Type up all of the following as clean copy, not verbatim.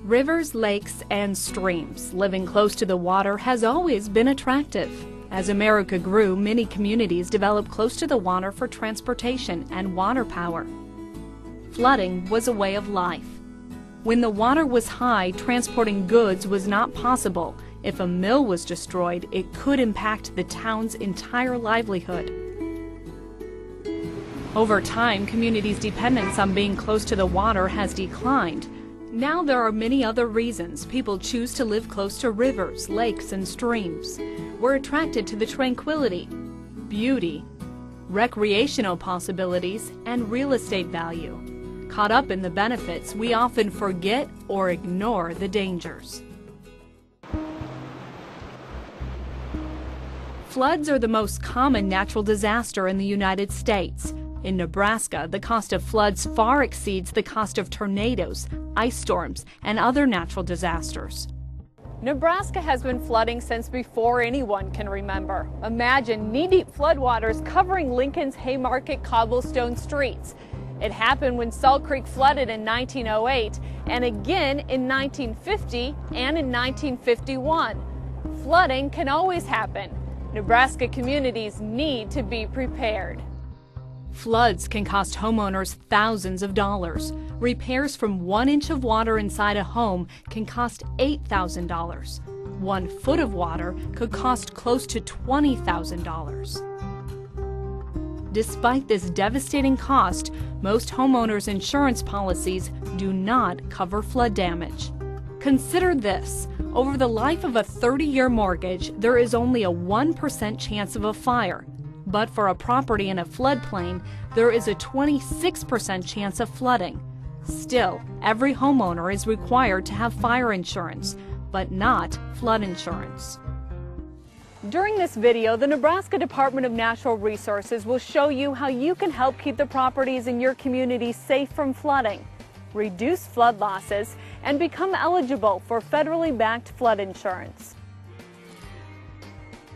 Rivers, lakes, and streams. Living close to the water has always been attractive. As America grew, many communities developed close to the water for transportation and water power. Flooding was a way of life. When the water was high, transporting goods was not possible. If a mill was destroyed, it could impact the town's entire livelihood. Over time, communities' dependence on being close to the water has declined. Now there are many other reasons people choose to live close to rivers, lakes, and streams. We're attracted to the tranquility, beauty, recreational possibilities, and real estate value. Caught up in the benefits, we often forget or ignore the dangers. Floods are the most common natural disaster in the United States. In Nebraska, the cost of floods far exceeds the cost of tornadoes, ice storms, and other natural disasters. Nebraska has been flooding since before anyone can remember. Imagine knee-deep floodwaters covering Lincoln's Haymarket cobblestone streets. It happened when Salt Creek flooded in 1908, and again in 1950 and in 1951. Flooding can always happen. Nebraska communities need to be prepared. Floods can cost homeowners thousands of dollars. Repairs from 1 inch of water inside a home can cost $8,000. 1 foot of water could cost close to $20,000. Despite this devastating cost, most homeowners' insurance policies do not cover flood damage. Consider this. Over the life of a 30-year mortgage, there is only a 1% chance of a fire. But for a property in a floodplain, there is a 26% chance of flooding. Still, every homeowner is required to have fire insurance, but not flood insurance. During this video, the Nebraska Department of Natural Resources will show you how you can help keep the properties in your community safe from flooding, reduce flood losses, and become eligible for federally backed flood insurance.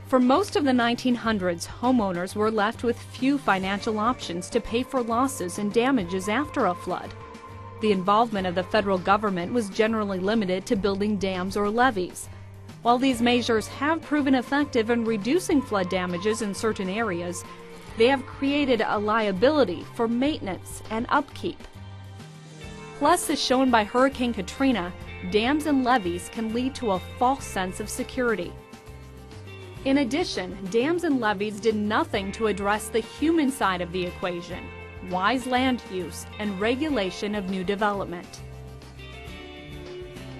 For most of the 1900s, homeowners were left with few financial options to pay for losses and damages after a flood. The involvement of the federal government was generally limited to building dams or levees. While these measures have proven effective in reducing flood damages in certain areas, they have created a liability for maintenance and upkeep. Plus, as shown by Hurricane Katrina, dams and levees can lead to a false sense of security. In addition, dams and levees did nothing to address the human side of the equation, wise land use and regulation of new development.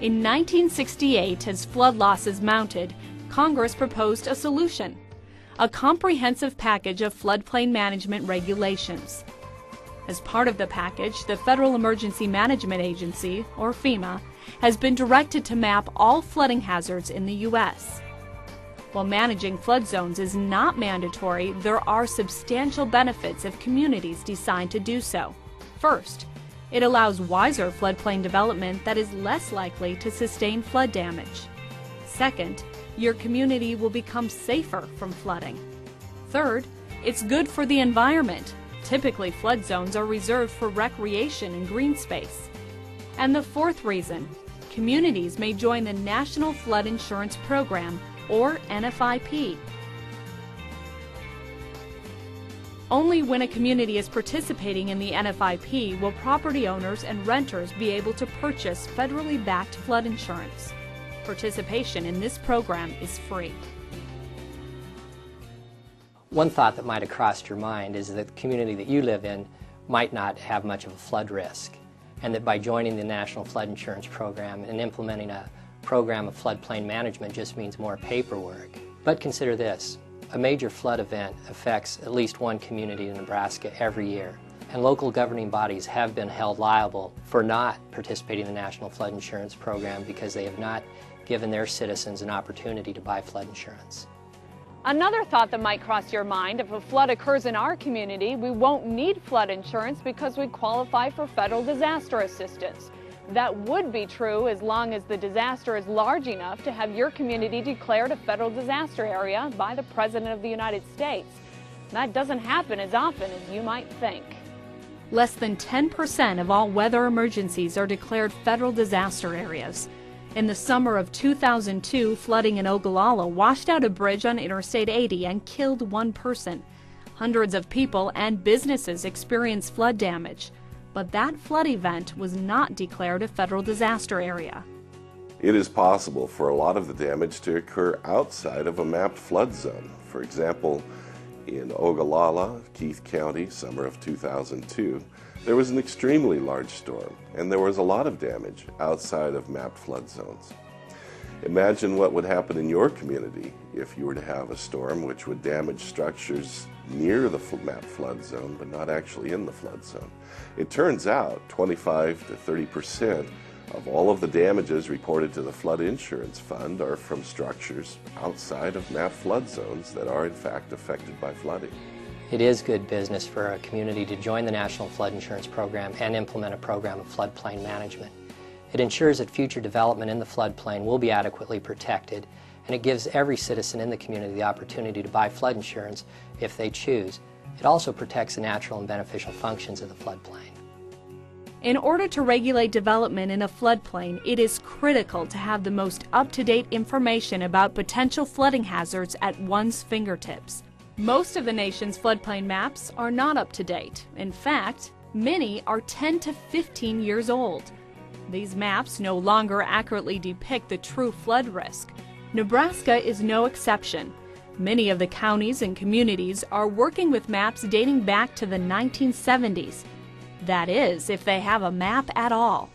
In 1968, as flood losses mounted, Congress proposed a solution, a comprehensive package of floodplain management regulations. As part of the package, the Federal Emergency Management Agency, or FEMA, has been directed to map all flooding hazards in the U.S. While managing flood zones is not mandatory, there are substantial benefits if communities decide to do so. First, it allows wiser floodplain development that is less likely to sustain flood damage. Second, your community will become safer from flooding. Third, it's good for the environment. Typically, flood zones are reserved for recreation and green space. And the fourth reason, communities may join the National Flood Insurance Program, or NFIP. Only when a community is participating in the NFIP will property owners and renters be able to purchase federally backed flood insurance. Participation in this program is free. One thought that might have crossed your mind is that the community that you live in might not have much of a flood risk, and that by joining the National Flood Insurance Program and implementing a program of floodplain management just means more paperwork. But consider this, a major flood event affects at least one community in Nebraska every year, and local governing bodies have been held liable for not participating in the National Flood Insurance Program because they have not given their citizens an opportunity to buy flood insurance. Another thought that might cross your mind, if a flood occurs in our community, we won't need flood insurance because we qualify for federal disaster assistance. That would be true as long as the disaster is large enough to have your community declared a federal disaster area by the President of the United States. That doesn't happen as often as you might think. Less than 10% of all weather emergencies are declared federal disaster areas. In the summer of 2002, flooding in Ogallala washed out a bridge on Interstate 80 and killed one person. Hundreds of people and businesses experienced flood damage, but that flood event was not declared a federal disaster area. It is possible for a lot of the damage to occur outside of a mapped flood zone. For example, in Ogallala, Keith County, summer of 2002, there was an extremely large storm, and there was a lot of damage outside of mapped flood zones. Imagine what would happen in your community if you were to have a storm which would damage structures near the mapped flood zone, but not actually in the flood zone. It turns out 25 to 30% of all of the damages reported to the Flood Insurance Fund are from structures outside of mapped flood zones that are in fact affected by flooding. It is good business for a community to join the National Flood Insurance Program and implement a program of floodplain management. It ensures that future development in the floodplain will be adequately protected, and it gives every citizen in the community the opportunity to buy flood insurance if they choose. It also protects the natural and beneficial functions of the floodplain. In order to regulate development in a floodplain, it is critical to have the most up-to-date information about potential flooding hazards at one's fingertips. Most of the nation's floodplain maps are not up to date. In fact, many are 10 to 15 years old. These maps no longer accurately depict the true flood risk. Nebraska is no exception. Many of the counties and communities are working with maps dating back to the 1970s. That is, if they have a map at all.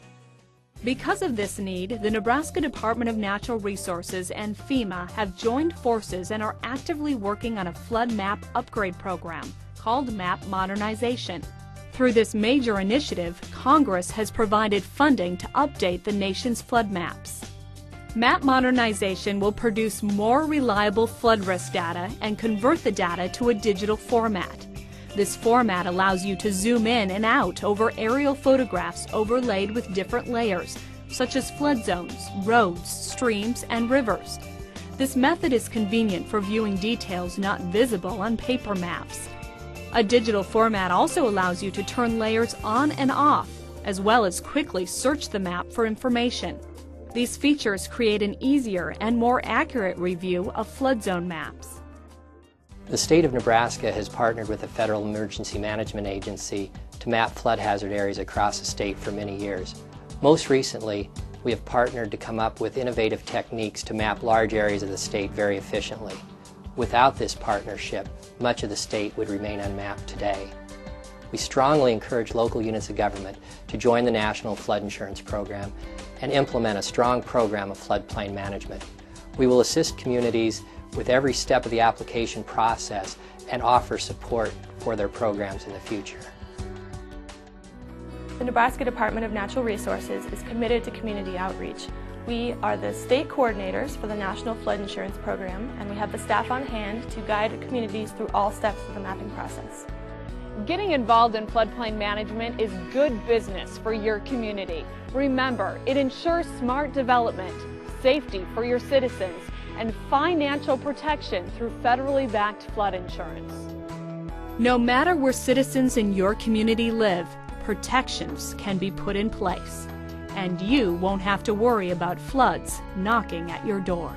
Because of this need, the Nebraska Department of Natural Resources and FEMA have joined forces and are actively working on a flood map upgrade program called Map Modernization. Through this major initiative, Congress has provided funding to update the nation's flood maps. Map Modernization will produce more reliable flood risk data and convert the data to a digital format. This format allows you to zoom in and out over aerial photographs overlaid with different layers, such as flood zones, roads, streams, and rivers. This method is convenient for viewing details not visible on paper maps. A digital format also allows you to turn layers on and off, as well as quickly search the map for information. These features create an easier and more accurate review of flood zone maps. The state of Nebraska has partnered with the Federal Emergency Management Agency to map flood hazard areas across the state for many years. Most recently, we have partnered to come up with innovative techniques to map large areas of the state very efficiently. Without this partnership, much of the state would remain unmapped today. We strongly encourage local units of government to join the National Flood Insurance Program and implement a strong program of floodplain management. We will assist communities with every step of the application process and offer support for their programs in the future. The Nebraska Department of Natural Resources is committed to community outreach. We are the state coordinators for the National Flood Insurance Program, and we have the staff on hand to guide communities through all steps of the mapping process. Getting involved in floodplain management is good business for your community. Remember, it ensures smart development, safety for your citizens, and financial protection through federally backed flood insurance. No matter where citizens in your community live, protections can be put in place, and you won't have to worry about floods knocking at your door.